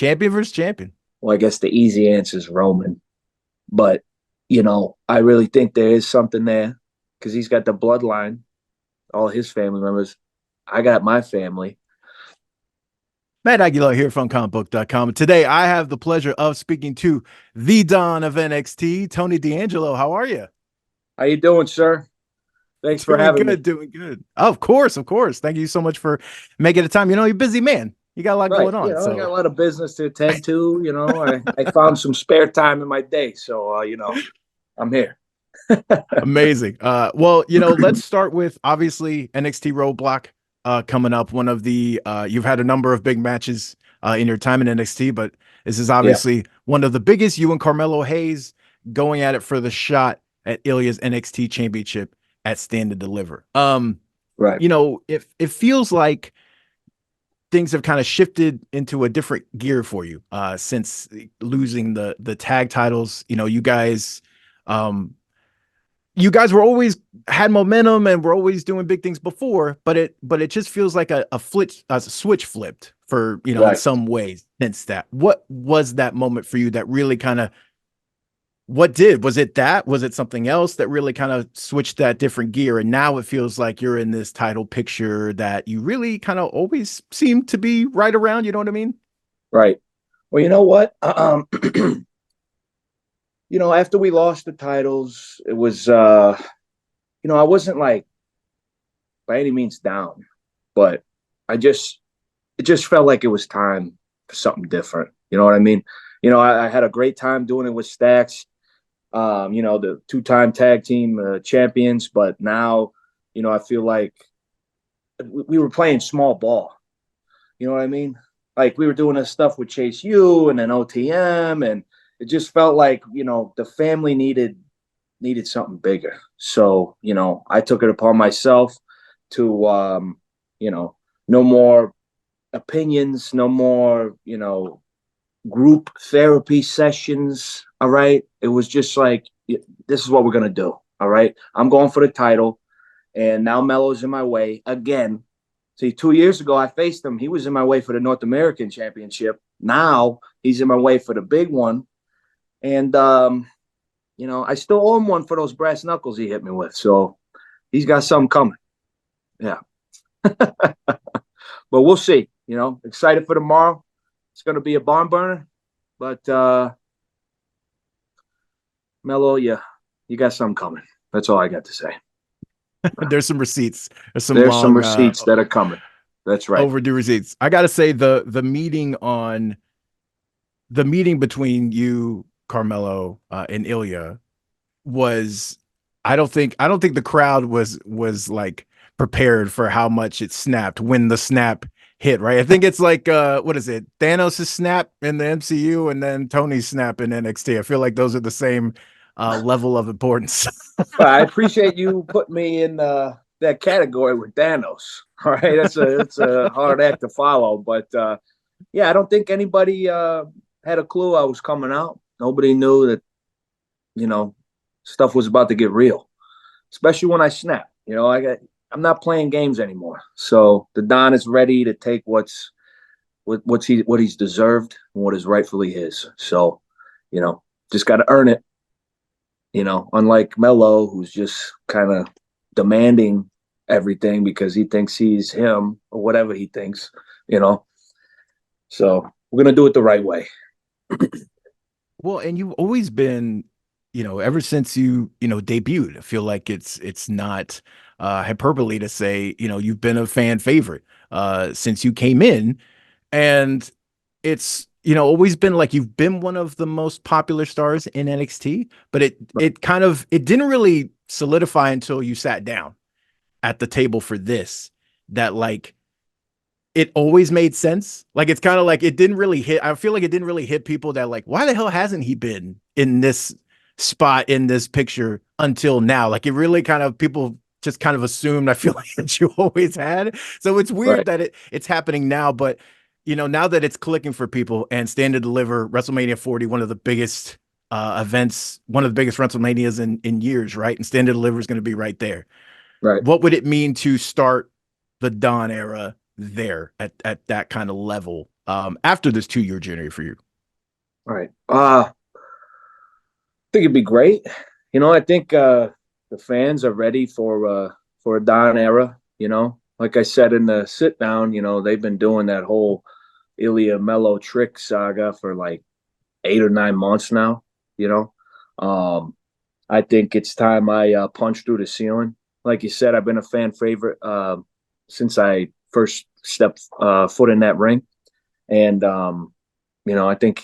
Champion versus champion. Well, I guess the easy answer is Roman, but I really think there is something there because he's got the bloodline, all his family members. I got my family. Matt Aguilar here from Comicbook.com. Today, I have the pleasure of speaking to the Don of NXT, Tony D'Angelo. How are you? How you doing, sir? Thanks for Doing having good, me. doing good. Of course, of course. Thank you so much for making the time. You're a busy man. You got a lot Right, going on. I got So a lot of business to attend to. I found some spare time in my day, so I'm here. amazing. Let's start with obviously NXT Roadblock coming up. One of the you've had a number of big matches in your time in NXT, but this is Yeah, obviously one of the biggest. You and Carmelo Hayes going at it for the shot at Ilya's NXT Championship at Stand and Deliver. right. It feels like things have kind of shifted into a different gear for you since losing the tag titles. Um, you guys were always had momentum and were always doing big things before, but it just feels like a switch flipped for in Right. some ways since that. What was that moment for you that really kind of was it something else that really kind of switched that different gear, and now it feels like you're in this title picture that you really kind of always seem to be right around, you know what I mean? Right. Well, you know what? After we lost the titles, it was I wasn't like by any means down, but I just it just felt like it was time for something different. You know what I mean? I had a great time doing it with Stacks, the two-time tag team champions, but now, I feel like we were playing small ball. You know what I mean? Like we were doing this stuff with Chase U and then OTM, and it just felt like the family needed something bigger. So I took it upon myself to no more opinions, no more group therapy sessions. All right, it was just like this is what we're gonna do. All right, I'm going for the title, and now Melo's in my way again. See, 2 years ago, I faced him. He was in my way for the North American Championship. Now he's in my way for the big one. And, I still owe him one for those brass knuckles he hit me with. So he's got something coming. Yeah. But we'll see. Excited for tomorrow. It's going to be a barn burner. But, Melo, you got something coming. That's all I got to say. There's some receipts. There's some There's some long receipts that are coming. That's right. overdue receipts. I gotta say the meeting between you, Carmelo, and Ilya was I don't think the crowd was like prepared for how much it snapped when the snap hit, right? I think it's like what is it? Thanos' snap in the MCU and then Tony's snap in NXT. I feel like those are the same level of importance. Well, I appreciate you putting me in that category with Thanos. All right, that's a hard act to follow, but yeah, I don't think anybody had a clue I was coming out. Nobody knew that you know stuff was about to get real, especially when I snap. I'm not playing games anymore. So the Don is ready to take what he's deserved and what is rightfully his. So, just got to earn it. Unlike Melo, who's just kind of demanding everything because he thinks he's him or whatever he thinks. You know, so we're gonna do it the right way. Well, and you've always been, ever since you debuted, I feel like it's not hyperbole to say, you've been a fan favorite since you came in. And it's, always been like you've been one of the most popular stars in NXT, but it didn't really solidify until you sat down at the table for this, that like it always made sense. Like it's kind of like it didn't really hit. I feel like it didn't really hit people that like, why the hell hasn't he been in this spot in this picture until now? Like it really kind of people just kind of assumed, I feel like, that you always had. So it's weird Right, that it's happening now, but now that it's clicking for people and Stand and Deliver WrestleMania 40, one of the biggest events, one of the biggest WrestleManias in years, right? And Stand and Deliver is going to be right there. right. What would it mean to start the Don era there at that kind of level after this 2 year journey for you? All right. I think it'd be great. I think the fans are ready for a Don era. Like I said in the sit down, they've been doing that whole Ilya Mello trick saga for like 8 or 9 months now. You know, um, I think it's time I punch through the ceiling. Like you said, I've been a fan favorite since I first stepped foot in that ring, and I think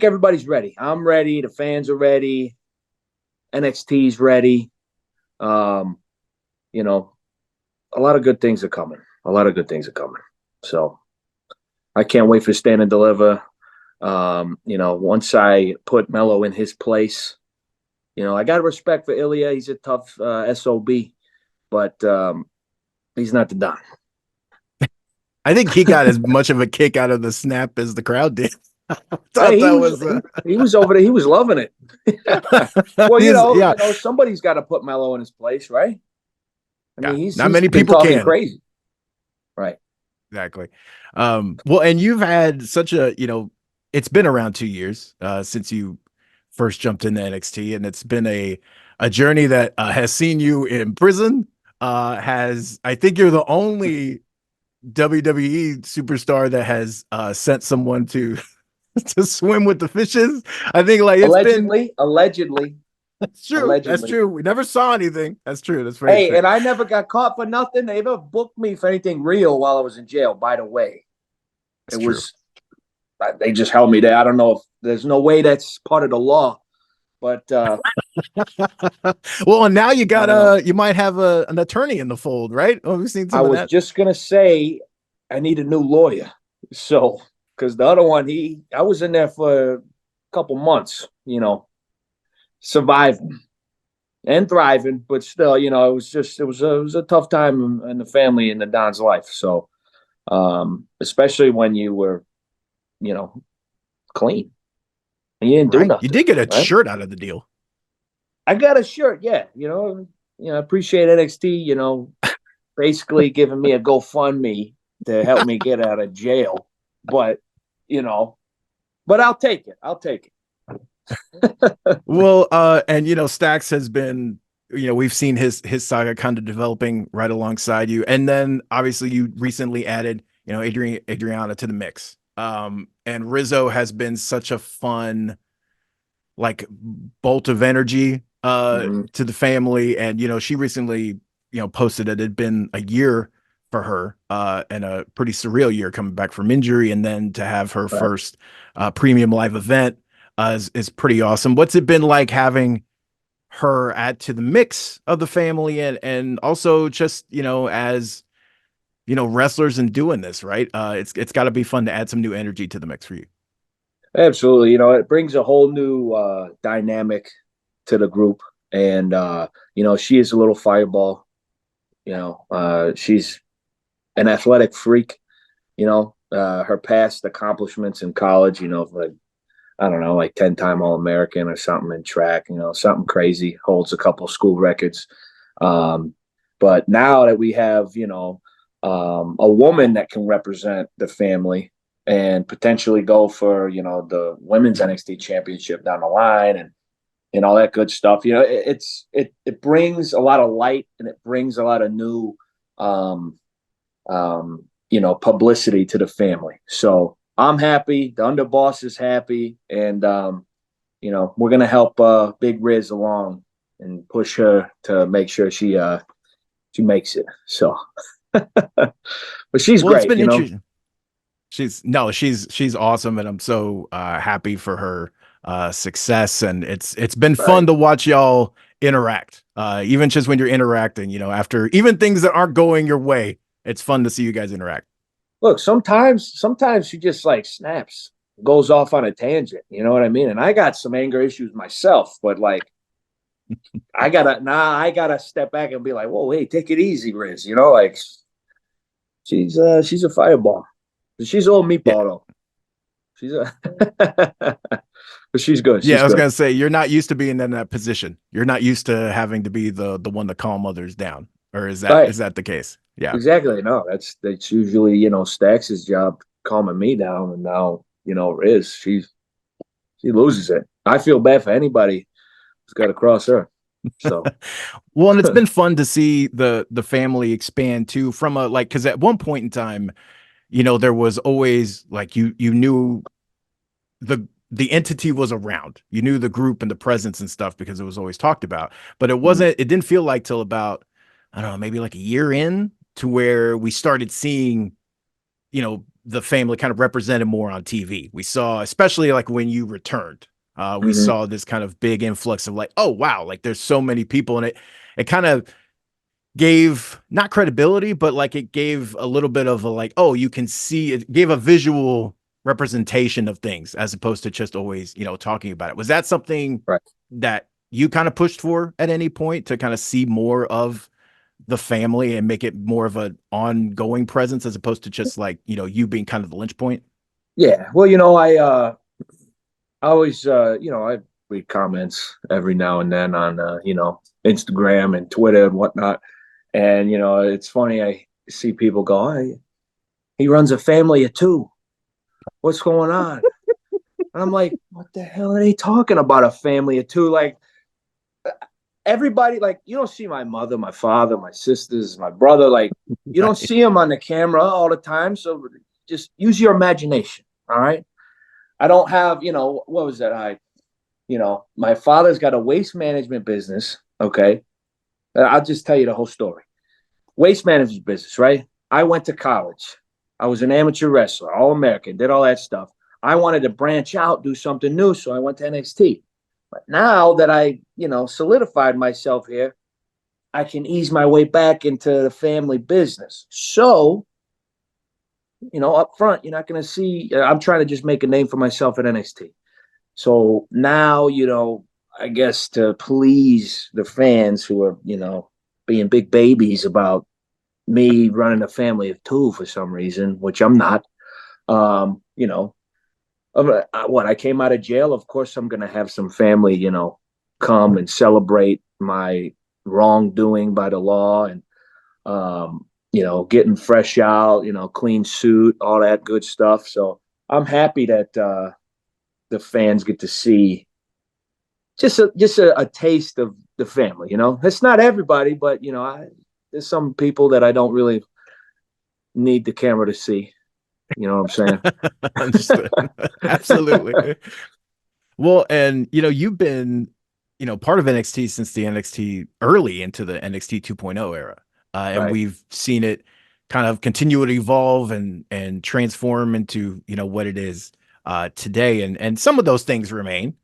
everybody's ready. I'm ready. The fans are ready. NXT's ready. Um, you know, a lot of good things are coming. A lot of good things are coming. So I can't wait for Stand and Deliver. Once I put Mello in his place, I got respect for Ilya. He's a tough SOB, but he's not the Don. I think he got as much of a kick out of the snap as the crowd did. I thought Hey, that was he was over there. He was loving it. Well, he's yeah, somebody's got to put Mello in his place, right? I yeah. mean, he's Not he's many been people talking can. crazy, right? Exactly. Well, and you've had such it's been around 2 years since you first jumped into NXT, and it's been a journey that has seen you in prison. Has I think you're the only WWE superstar that has sent someone to to swim with the fishes. I think like it's been Allegedly, that's true. That's allegedly. true. We never saw anything. That's true. That's very Hey, true. and I never got caught for nothing. They never booked me for anything real while I was in jail. By the way, it That's true. was they just held me there. I don't know if there's no way that's part of the law, but Well, and now I don't know. you might have an attorney in the fold, right? Oh, we've seen I some of was that. just gonna say I need a new lawyer. So, because the other one, I was in there for a couple months, surviving and thriving, but still, it was a tough time in the family in the Don's life. So, especially when you were, you know, clean and you didn't do Right. You nothing, did get a right? shirt out of the deal. I got a shirt, yeah. I appreciate NXT, basically giving me a GoFundMe to help me get out of jail. But, you know, but I'll take it. I'll take it. Well, and Stacks has been, we've seen his saga kind of developing right alongside you. And then obviously you recently added, Adriana to the mix. And Rizzo has been such a fun like bolt of energy Mhm. to the family. And she recently, posted that it had been a year for her and a pretty surreal year coming back from injury, and then to have her Right. first premium live event is pretty awesome. What's it been like having her add to the mix of the family, and also just as wrestlers and doing this, right? It's got to be fun to add some new energy to the mix for you. Absolutely. It brings a whole new dynamic to the group. And, she is a little fireball. She's an athletic freak, her past accomplishments in college, like, I don't know, like 10-time All American or something in track, something crazy, holds a couple school records. Um, but now that we have, a woman that can represent the family and potentially go for, the women's NXT championship down the line and all that good stuff, it brings a lot of light and it brings a lot of new, um, publicity to the family. So I'm happy. The underboss is happy, and we're gonna help Big Riz along and push her to make sure she makes it. So, but she's Well, it's great. been interesting. She's awesome, and I'm so happy for her success. And it's been Right. fun to watch y'all interact. Even just when you're interacting, after even things that aren't going your way, it's fun to see you guys interact. Look, sometimes she just like snaps, goes off on a tangent. You know what I mean? And I got some anger issues myself, but like I gotta step back and be like, whoa, hey, take it easy, Riz. Like she's a fireball. She's a little Yeah, meatball though. She's a but she's good. yeah. She's I was good. gonna say you're not used to being in that position. You're not used to having to be the one to calm others down. or Right. is that the case? Yeah. Exactly. No, that's usually, Stax's job calming me down, and now, Riz, she loses it. I feel bad for anybody who's got to cross her. So, Well, and it's been fun to see the family expand too from a like because at one point in time, there was always like you knew the entity was around. You knew the group and the presence and stuff because it was always talked about. But it didn't feel like till about, I don't know, maybe like a year in to where we started seeing, the family kind of represented more on TV. We saw, especially like when you returned, we mhm. saw this kind of big influx of like, oh wow, like there's so many people, and it kind of gave not credibility, but like it gave a little bit of a like, oh, you can see it gave a visual representation of things as opposed to just always, talking about it. Was that something Right. that you kind of pushed for at any point to kind of see more of the family and make it more of an ongoing presence as opposed to just like, you being kind of the lynch point? Yeah. Well, I always, I read comments every now and then on, Instagram and Twitter and whatnot. And, it's funny. I see people go, hey, he runs a family of two. What's going on? And I'm like, what the hell are they talking about? A family of two? Like, everybody, like, you don't see my mother, my father, my sisters, my brother. Like, you don't Right. see them on the camera all the time. So just use your imagination. All right. I don't have, what was that? My father's got a waste management business. Okay. I'll just tell you the whole story. Waste management business, right? I went to college. I was an amateur wrestler, all American, did all that stuff. I wanted to branch out, do something new. So I went to NXT. But now that I, solidified myself here, I can ease my way back into the family business. So, up front, you're not going to see, I'm trying to just make a name for myself at NXT. So now, I guess to please the fans who are, being big babies about me running a family of two for some reason, which I'm not. Um, you know, what I came out of jail, of course, I'm going to have some family, come and celebrate my wrongdoing by the law and, getting fresh out, clean suit, all that good stuff. So I'm happy that the fans get to see just a taste of the family. It's not everybody, but there's some people that I don't really need the camera to see. You know what I'm Understood. saying? Absolutely. Well, and you've been, part of NXT since the NXT early into the NXT 2.0 era. And Right. we've seen it kind of continue to evolve and transform into, what it is today. And some of those things remain,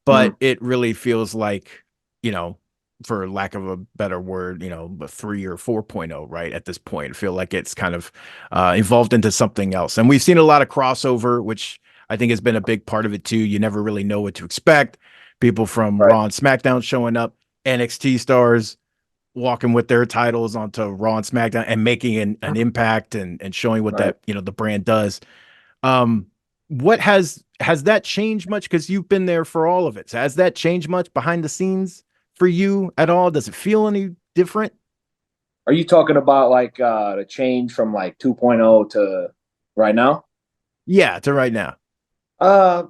but Mm-hmm. it really feels like, you know, for lack of a better word, a 3 or 4.0, right? At this point, I feel like it's kind of evolved into something else. And we've seen a lot of crossover, which I think has been a big part of it too. You never really know what to expect. People from Right. Raw and SmackDown showing up, NXT stars walking with their titles onto Raw and SmackDown and making an impact and showing what Right. that, the brand does. Um, what has that changed much? Because you've been there for all of it. So has that changed much behind the scenes for you at all? Does it feel any different? Are you talking about like the change from like 2.0 to right now? Yeah, to right now. Uh,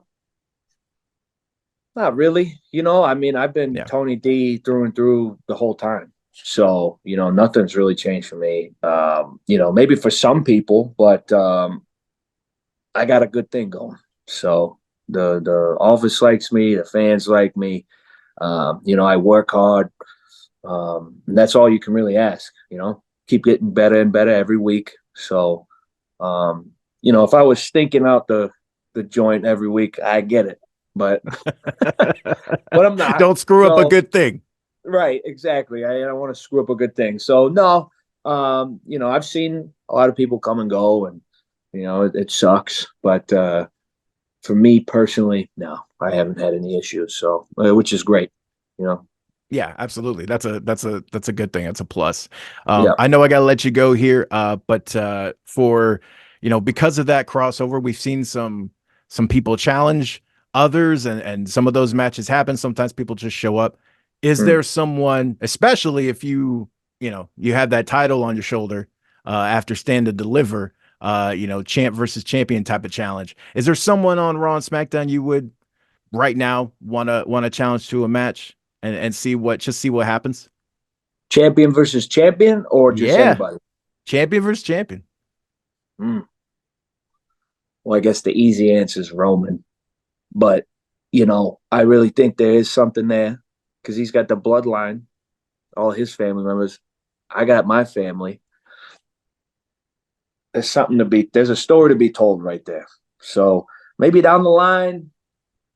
Not really. I mean, I've been Yeah. Tony D through and through the whole time. So, nothing's really changed for me. Maybe for some people, but I got a good thing going. So the office likes me, the fans like me. I work hard. And that's all you can really ask, keep getting better and better every week. So, if I was stinking out the joint every week, I get it, but I'm not. Don't screw up a So, good thing. right, exactly. I don't want to screw up a good thing. So, no, I've seen a lot of people come and go, and it sucks. But for me personally, no, I haven't had any issues. So, which is great. You know, Yeah, absolutely. That's a good thing. That's a plus. yeah. I know I gotta let you go here, but for because of that crossover, we've seen some people challenge others, and some of those matches happen. Sometimes people just show up. Is Mm. there someone, especially if you you have that title on your shoulder after Stand and Deliver, champ versus champion type of challenge. Is there someone on Raw and SmackDown you would right now want to challenge to a match and see what happens? Champion versus champion, or just Yeah, anybody? champion versus champion. Mm. Well, I guess the easy answer is Roman, but I really think there is something there because he's got the bloodline, all his family members. I got my family. There's a story to be told right there. So maybe down the line,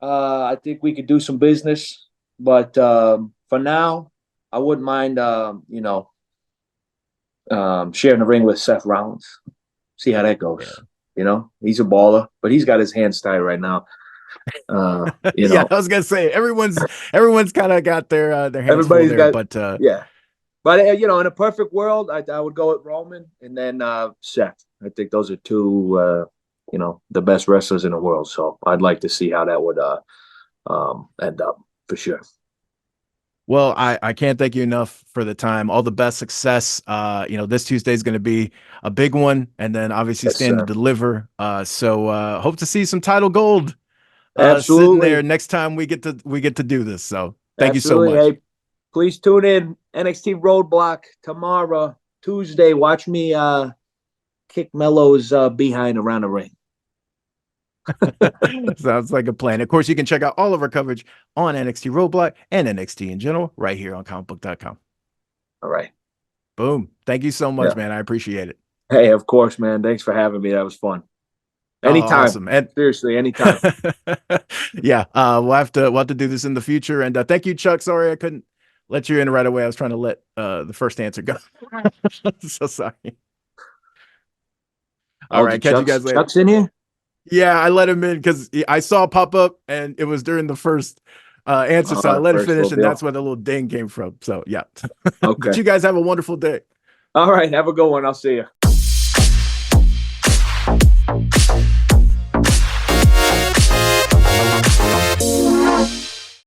I think we could do some business. But for now, I wouldn't mind, sharing the ring with Seth Rollins. See how that goes. Yeah. He's a baller, but he's got his hands tied right now. Uh, you Yeah, know, I was gonna say everyone's kind of got their hands full everybody's there, got, but yeah. But in a perfect world, I would go with Roman and then Seth. I think those are two, the best wrestlers in the world. So I'd like to see how that would end up for sure. well, I can't thank you enough for the time. All the best success. This Tuesday is going to be a big one, and then obviously Yes, Stand to sir. Deliver. So hope to see some title gold sitting there Absolutely. next time we get to do this. So thank you so Absolutely. much. Hey, please tune in NXT Roadblock tomorrow, Tuesday. Watch me kick Melo's behind around the ring. Sounds like a plan. Of course, you can check out all of our coverage on NXT Roadblock and NXT in general right here on comicbook.com. All right. Boom. Thank you so much, Yeah. man. I appreciate it. Hey, of course, man. Thanks for having me. That was fun. Oh, Anytime. awesome. And Seriously, anytime. yeah, we'll have to do this in the future. And thank you, Chuck. Sorry I couldn't let you in right away. I was trying to let the first answer go. So sorry. All Oh, right, did catch you Chuck's guys later. Chuck's in here? Yeah, I let him in because I saw pop up and it was during the first answer, so I The let it first finish, little and that's deal. where the little ding came from. So yeah, but Okay. you guys have a wonderful day. All right. Have a good one. I'll see you.